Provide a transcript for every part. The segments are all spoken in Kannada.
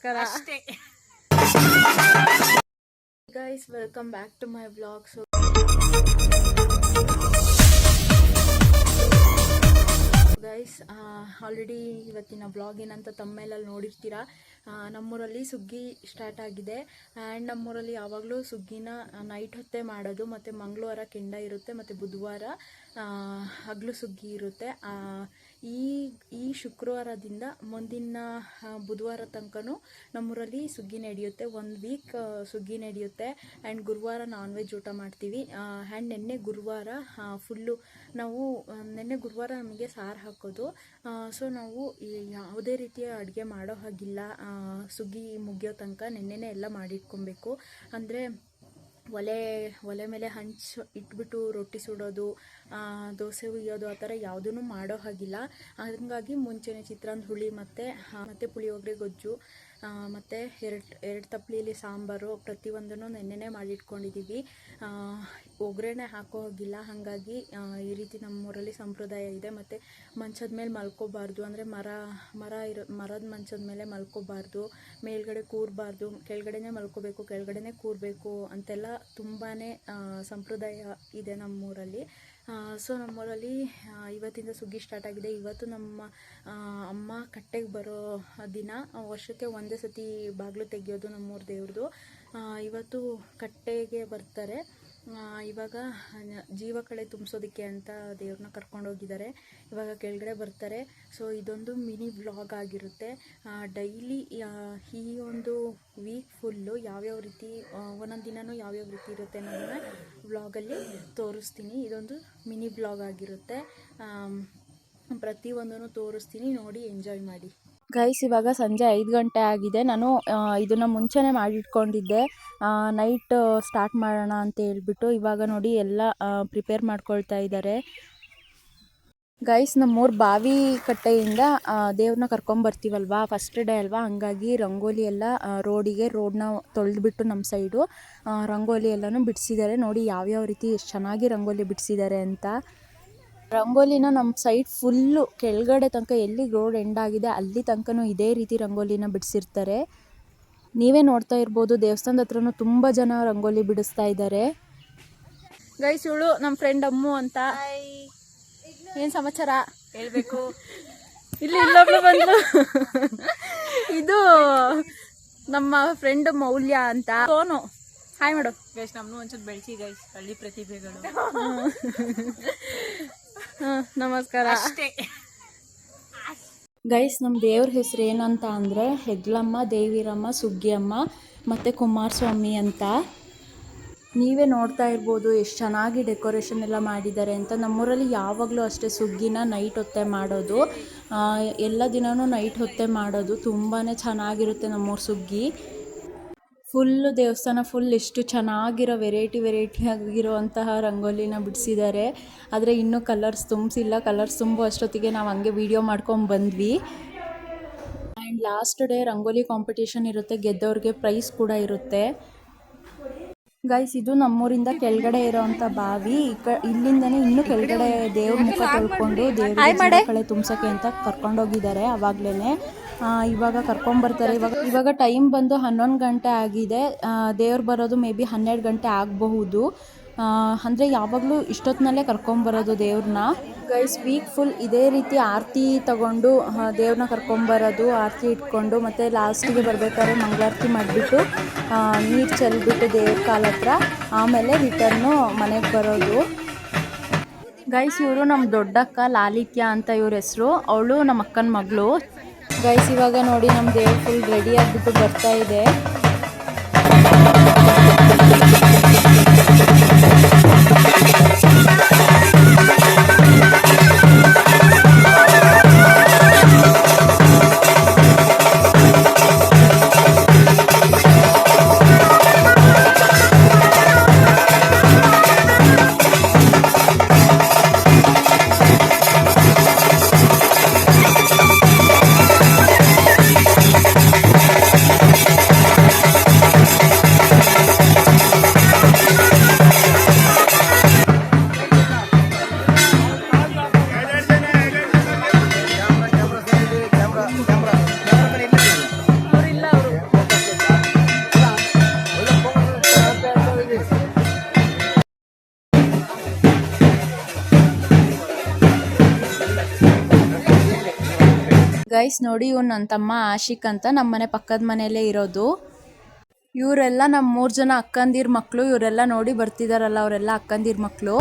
ನಮಸ್ಕಾರ ಅಷ್ಟೇ. Guys welcome back to my blog. So guys already ಇವತ್ತಿನ ಬ್ಲಾಗ್ ಏನಂತ ತಮ್ಮೇಲಲ್ಲಿ ನೋಡಿರ್ತೀರಾ. ನಮ್ಮೂರಲ್ಲಿ ಸುಗ್ಗಿ ಸ್ಟಾರ್ಟ್ ಆಗಿದೆ. ಆ್ಯಂಡ್ ನಮ್ಮೂರಲ್ಲಿ ಯಾವಾಗಲೂ ಸುಗ್ಗಿನ ನೈಟ್ ಹೊತ್ತೇ ಮಾಡೋದು. ಮತ್ತು ಮಂಗಳವಾರ ಕೆಂಡ ಇರುತ್ತೆ, ಮತ್ತು ಬುಧವಾರ ಹಗಲು ಸುಗ್ಗಿ ಇರುತ್ತೆ. ಈ ಶುಕ್ರವಾರದಿಂದ ಮುಂದಿನ ಬುಧವಾರ ತನಕನೂ ನಮ್ಮೂರಲ್ಲಿ ಸುಗ್ಗಿ ನಡೆಯುತ್ತೆ. 1 ವೀಕ್ ಸುಗ್ಗಿ ನಡೆಯುತ್ತೆ. ಆ್ಯಂಡ್ ಗುರುವಾರ ನಾನ್ ವೆಜ್ ಊಟ ಮಾಡ್ತೀವಿ. ಆ್ಯಂಡ್ ನಿನ್ನೆ ಗುರುವಾರ ಫುಲ್ಲು ನಿನ್ನೆ ಗುರುವಾರ ನಮಗೆ ಸಾರು ಹಾಕೋದು. ಸೊ ನಾವು ಯಾವುದೇ ರೀತಿಯ ಅಡುಗೆ ಮಾಡೋ ಹಾಗಿಲ್ಲ. ಸುಗ್ಗಿ ಮುಗಿಯೋ ತನಕ ನೆನ್ನೆನೇ ಎಲ್ಲ ಮಾಡಿಟ್ಕೊಬೇಕು. ಅಂದರೆ ಒಲೆ ಮೇಲೆ ಹಂಚು ಇಟ್ಬಿಟ್ಟು ರೊಟ್ಟಿ ಸುಡೋದು, ದೋಸೆ ಹುಯ್ಯೋದು ಆ ಥರ ಯಾವುದೂ ಮಾಡೋ ಹಾಗಿಲ್ಲ. ಹಾಗಾಗಿ ಮುಂಚೆನೇ ಚಿತ್ರಾನ್ನ ಹುಳಿ ಮತ್ತು ಪುಳಿಯೋಗರೆ ಗೊಜ್ಜು ಮತ್ತು ಎರಡು ತಪ್ಪಲಿಯಲ್ಲಿ ಸಾಂಬಾರು ಪ್ರತಿಯೊಂದನ್ನು ನೆನ್ನೆನೇ ಮಾಡಿಟ್ಕೊಂಡಿದ್ದೀವಿ. ಒಗ್ಗರಣೆ ಹಾಕೋ ಹಾಗಿಲ್ಲ. ಹಾಗಾಗಿ ಈ ರೀತಿ ನಮ್ಮೂರಲ್ಲಿ ಸಂಪ್ರದಾಯ ಇದೆ. ಮತ್ತು ಮಂಚದ ಮೇಲೆ ಮಲ್ಕೋಬಾರ್ದು, ಅಂದರೆ ಮರದ ಮಂಚದ ಮೇಲೆ ಮಲ್ಕೋಬಾರ್ದು, ಮೇಲ್ಗಡೆ ಕೂರಬಾರ್ದು, ಕೆಳಗಡೆನೇ ಮಲ್ಕೋಬೇಕು, ಕೆಳಗಡೆನೇ ಕೂರಬೇಕು ಅಂತೆಲ್ಲ ತುಂಬಾ ಸಂಪ್ರದಾಯ ಇದೆ ನಮ್ಮೂರಲ್ಲಿ. ಸೊ ನಮ್ಮೂರಲ್ಲಿ ಇವತ್ತಿಂದ ಸುಗ್ಗಿ ಸ್ಟಾರ್ಟ್ ಆಗಿದೆ. ಇವತ್ತು ನಮ್ಮ ಅಮ್ಮ ಕಟ್ಟೆಗೆ ಬರೋ ದಿನ. ವರ್ಷಕ್ಕೆ ಒಂದೇ ಸತಿ ಬಾಗಿಲು ತೆಗೆಯೋದು ನಮ್ಮೂರ ದೇವ್ರದ್ದು. ಇವತ್ತು ಕಟ್ಟೆಗೆ ಬರ್ತಾರೆ. ಇವಾಗ ಜೀವ ಕಳೆ ತುಂಬಿಸೋದಕ್ಕೆ ಅಂತ ದೇವ್ರನ್ನ ಕರ್ಕೊಂಡೋಗಿದ್ದಾರೆ. ಇವಾಗ ಕೆಳಗಡೆ ಬರ್ತಾರೆ. ಸೊ ಇದೊಂದು ಮಿನಿ ವ್ಲಾಗ್ ಆಗಿರುತ್ತೆ. ಡೈಲಿ ಈ ಒಂದು ವೀಕ್ ಫುಲ್ಲು ಯಾವ್ಯಾವ ರೀತಿ ಒಂದೊಂದು ದಿನವೂ ಯಾವ್ಯಾವ ರೀತಿ ಇರುತ್ತೆ ಅನ್ನೋದನ್ನು ವ್ಲಾಗಲ್ಲಿ ತೋರಿಸ್ತೀನಿ. ಇದೊಂದು ಮಿನಿ ವ್ಲಾಗ್ ಆಗಿರುತ್ತೆ. ಪ್ರತಿಯೊಂದನ್ನು ತೋರಿಸ್ತೀನಿ, ನೋಡಿ ಎಂಜಾಯ್ ಮಾಡಿ. ಗೈಸ್ ಇವಾಗ ಸಂಜೆ 5 ಗಂಟೆ ಆಗಿದೆ. ನಾನು ಇದನ್ನು ಮುಂಚೆನೇ ಮಾಡಿಟ್ಕೊಂಡಿದ್ದೆ, ನೈಟ್ ಸ್ಟಾರ್ಟ್ ಮಾಡೋಣ ಅಂತ ಹೇಳ್ಬಿಟ್ಟು. ಇವಾಗ ನೋಡಿ ಎಲ್ಲ ಪ್ರಿಪೇರ್ ಮಾಡ್ಕೊಳ್ತಾ ಇದ್ದಾರೆ. ಗೈಸ್ ನಮ್ಮೂರ ಬಾವಿ ಕಟ್ಟೆಯಿಂದ ದೇವ್ರನ್ನ ಕರ್ಕೊಂಬರ್ತೀವಲ್ವಾ, ಫಸ್ಟ್ ಡೇ ಅಲ್ವಾ, ಹಂಗಾಗಿ ರಂಗೋಲಿ ಎಲ್ಲ ರೋಡನ್ನ ತೊಳೆದ್ಬಿಟ್ಟು ನಮ್ಮ ಸೈಡು ರಂಗೋಲಿ ಎಲ್ಲನೂ ಬಿಡಿಸಿದ್ದಾರೆ. ನೋಡಿ ಯಾವ್ಯಾವ ರೀತಿ ಎಷ್ಟು ಚೆನ್ನಾಗಿ ರಂಗೋಲಿ ಬಿಡಿಸಿದ್ದಾರೆ ಅಂತ. ರಂಗೋಲಿನ ನಮ್ಮ ಸೈಡ್ ಫುಲ್ಲು ಕೆಳಗಡೆ ತನಕ ಎಲ್ಲಿ ರೋಡ್ ಎಂಡ್ ಆಗಿದೆ ಅಲ್ಲಿ ತನಕನೂ ಇದೇ ರೀತಿ ರಂಗೋಲಿನ ಬಿಡಿಸಿರ್ತಾರೆ. ನೀವೇ ನೋಡ್ತಾ ಇರ್ಬೋದು, ದೇವಸ್ಥಾನದ ಹತ್ರನೂ ತುಂಬ ಜನ ರಂಗೋಲಿ ಬಿಡಿಸ್ತಾ ಇದ್ದಾರೆ. ಗೈಸ್ ಇವಳು ನಮ್ಮ ಫ್ರೆಂಡ್ ಅಮ್ಮು ಅಂತ. ಏನು ಸಮಾಚಾರ ಹೇಳ್ಬೇಕು. ಇಲ್ಲೊಬ್ಳು ಬಂದು ಇದು ನಮ್ಮ ಫ್ರೆಂಡ್ ಮೌಲ್ಯ ಅಂತ. ಸೋನು ಹಾಯ್ ಮಾಡು ಗೈಸ್. ನಮ್ಮನ್ನು ಒಂಚೂರು ಬೆಳೆಸಿ ಗೈಸ್, ಹಳ್ಳಿ ಪ್ರತಿಭೆಗಳು. ನಮಸ್ಕಾರ ಅಷ್ಟೇ. ಗೈಸ್ ನಮ್ಮ ದೇವ್ರ ಹೆಸರು ಏನಂತ ಅಂದರೆ ಹೆಗ್ಲಮ್ಮ, ದೇವಿರಮ್ಮ, ಸುಗ್ಗಿಯಮ್ಮ ಮತ್ತು ಕುಮಾರಸ್ವಾಮಿ ಅಂತ. ನೀವೇ ನೋಡ್ತಾ ಇರ್ಬೋದು ಎಷ್ಟು ಚೆನ್ನಾಗಿ ಡೆಕೋರೇಷನ್ ಎಲ್ಲ ಮಾಡಿದ್ದಾರೆ ಅಂತ. ನಮ್ಮೂರಲ್ಲಿ ಯಾವಾಗಲೂ ಅಷ್ಟೇ ಸುಗ್ಗಿನ ನೈಟ್ ಹೊತ್ತೆ ಮಾಡೋದು. ಎಲ್ಲ ದಿನವೂ ನೈಟ್ ಹೊತ್ತೆ ಮಾಡೋದು. ತುಂಬಾ ಚೆನ್ನಾಗಿರುತ್ತೆ ನಮ್ಮೂರ ಸುಗ್ಗಿ. ಫುಲ್ಲು ದೇವಸ್ಥಾನ ಫುಲ್ ಎಷ್ಟು ಚೆನ್ನಾಗಿರೋ ವೆರೈಟಿ ಆಗಿರೋವಂತಹ ರಂಗೋಲಿನ ಬಿಡಿಸಿದ್ದಾರೆ. ಆದರೆ ಇನ್ನೂ ಕಲರ್ಸ್ ತುಂಬಿಸಿಲ್ಲ. ಕಲರ್ಸ್ ತುಂಬೋ ಅಷ್ಟೊತ್ತಿಗೆ ನಾವು ಹಂಗೆ ವೀಡಿಯೋ ಮಾಡ್ಕೊಂಡು ಬಂದ್ವಿ. And last day rangoli competition ಇರುತ್ತೆ, ಗೆದ್ದವ್ರಿಗೆ ಪ್ರೈಸ್ ಕೂಡ ಇರುತ್ತೆ. ಗೈಸ್ ಇದು ನಮ್ಮೂರಿಂದ ಕೆಳಗಡೆ ಇರೋವಂಥ ಬಾವಿ. ಇಲ್ಲಿಂದನೇ ಇನ್ನೂ ಕೆಳಗಡೆ ದೇವ್ರ ಮುಖ ತೊಳ್ಕೊಂಡು ದೇವ್ರ ಕಳೆ ತುಂಬ್ಸೋಕ್ಕೆ ಅಂತ ಕರ್ಕೊಂಡೋಗಿದ್ದಾರೆ ಅವಾಗ್ಲೇ. ಇವಾಗ ಕರ್ಕೊಂಬರ್ತಾರೆ. ಇವಾಗ ಟೈಮ್ ಬಂದು 11 ಗಂಟೆ ಆಗಿದೆ. ದೇವ್ರು ಬರೋದು ಮೇ ಬಿ 12 ಗಂಟೆ ಆಗಬಹುದು. ಅಂದರೆ ಯಾವಾಗಲೂ ಇಷ್ಟೊತ್ತಿನಲ್ಲೇ ಕರ್ಕೊಂಬರೋದು ದೇವ್ರನ್ನ. ಗೈಸ್ ವೀಕ್ ಫುಲ್ ಇದೇ ರೀತಿ ಆರತಿ ತಗೊಂಡು ದೇವ್ರನ್ನ ಕರ್ಕೊಂಬರೋದು, ಆರತಿ ಇಟ್ಕೊಂಡು, ಮತ್ತು ಲಾಸ್ಟಿಗೆ ಬರಬೇಕಾದ್ರೆ ಮಂಗಳಾರತಿ ಮಾಡಿಬಿಟ್ಟು ನೀರು ಚೆಲ್ಬಿಟ್ಟು ದೇವ್ರ ಕಾಲ ಹತ್ರ ಆಮೇಲೆ ರಿಟರ್ನು ಮನೆಗೆ ಬರೋದು. ಗೈಸ್ ಇವರು ನಮ್ಮ ದೊಡ್ಡಕ್ಕ ಲಾಲಿತ್ಯ ಅಂತ ಇವ್ರ ಹೆಸರು. ಅವಳು ನಮ್ಮ ಅಕ್ಕನ ಮಗಳು. ಗೈಸ್ ಇವಾಗ ನೋಡಿ ನಮ್ಮ ದೇವ್ರು ಫುಲ್ ರೆಡಿ ಆಗಿಬಿಟ್ಟು ಬರ್ತಾ ಇದೆ. ಗೈಸ್ ನೋಡಿ, ಇವ್ನು ನನ್ನ ತಮ್ಮ ಆಶಿಕ್ ಅಂತ, ನಮ್ಮನೆ ಪಕ್ಕದ ಮನೆಯಲ್ಲೇ ಇರೋದು. ಇವರೆಲ್ಲ ನಮ್ಮ 3 ಜನ ಅಕ್ಕಂದಿರ ಮಕ್ಕಳು. ಇವರೆಲ್ಲ ನೋಡಿ ಬರ್ತಿದಾರಲ್ಲ, ಅವರೆಲ್ಲ ಅಕ್ಕಂದಿರ ಮಕ್ಕಳು.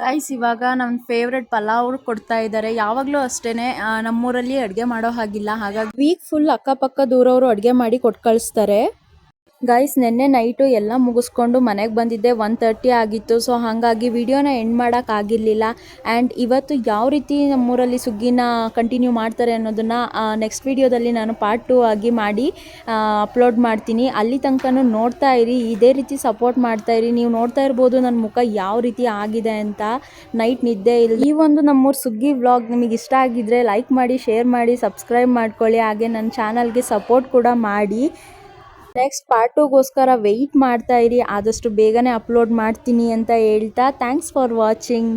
ಗೈಸ್, ಇವಾಗ ನನ್ನ ಫೇವ್ರೆಟ್ ಪಲಾವ್ ಕೊಡ್ತಾ ಇದ್ದಾರೆ. ಯಾವಾಗಲೂ ಅಷ್ಟೇನೆ, ನಮ್ಮೂರಲ್ಲಿ ಅಡುಗೆ ಮಾಡೋ ಹಾಗಿಲ್ಲ. ಹಾಗಾಗಿ ವೀಕ್ ಫುಲ್ ಅಕ್ಕಪಕ್ಕ ದೂರವರು ಅಡುಗೆ ಮಾಡಿ ಕೊಟ್ಟು ಕಳಿಸ್ತಾರೆ. ಗೈಸ್, ನೆನ್ನೆ ನೈಟು ಎಲ್ಲ ಮುಗಿಸ್ಕೊಂಡು ಮನೆಗೆ ಬಂದಿದ್ದೆ. 1:30 ಆಗಿತ್ತು. ಸೊ ಹಾಗಾಗಿ ವಿಡಿಯೋನ ಎಂಡ್ ಮಾಡೋಕ್ಕಾಗಿರಲಿಲ್ಲ. ಆ್ಯಂಡ್ ಇವತ್ತು ಯಾವ ರೀತಿ ನಮ್ಮೂರಲ್ಲಿ ಸುಗ್ಗಿನ ಕಂಟಿನ್ಯೂ ಮಾಡ್ತಾರೆ ಅನ್ನೋದನ್ನು ನೆಕ್ಸ್ಟ್ ವಿಡಿಯೋದಲ್ಲಿ ನಾನು ಪಾರ್ಟ್ 2 ಆಗಿ ಮಾಡಿ ಅಪ್ಲೋಡ್ ಮಾಡ್ತೀನಿ. ಅಲ್ಲಿ ತನಕನೂ ನೋಡ್ತಾ ಇರಿ, ಇದೇ ರೀತಿ ಸಪೋರ್ಟ್ ಮಾಡ್ತಾ ಇರಿ. ನೀವು ನೋಡ್ತಾ ಇರ್ಬೋದು ನನ್ನ ಮುಖ ಯಾವ ರೀತಿ ಆಗಿದೆ ಅಂತ. ನೈಟ್ ನಿದ್ದೆ ಇಲ್ಲ. ಈ ಒಂದು ನಮ್ಮೂರು ಸುಗ್ಗಿ ವ್ಲಾಗ್ ನಿಮಗೆ ಇಷ್ಟ ಆಗಿದ್ರೆ ಲೈಕ್ ಮಾಡಿ, ಶೇರ್ ಮಾಡಿ, ಸಬ್ಸ್ಕ್ರೈಬ್ ಮಾಡ್ಕೊಳ್ಳಿ. ಹಾಗೆ ನನ್ನ ಚಾನಲ್ಗೆ ಸಪೋರ್ಟ್ ಕೂಡ ಮಾಡಿ. ನೆಕ್ಸ್ಟ್ ಪಾರ್ಟ್ 2ಗೋಸ್ಕರ ವೆಯ್ಟ್ ಮಾಡ್ತಾ ಇರಿ. ಆದಷ್ಟು ಬೇಗನೆ ಅಪ್ಲೋಡ್ ಮಾಡ್ತೀನಿ ಅಂತ ಹೇಳ್ತಾ, ಥ್ಯಾಂಕ್ಸ್ ಫಾರ್ ವಾಚಿಂಗ್.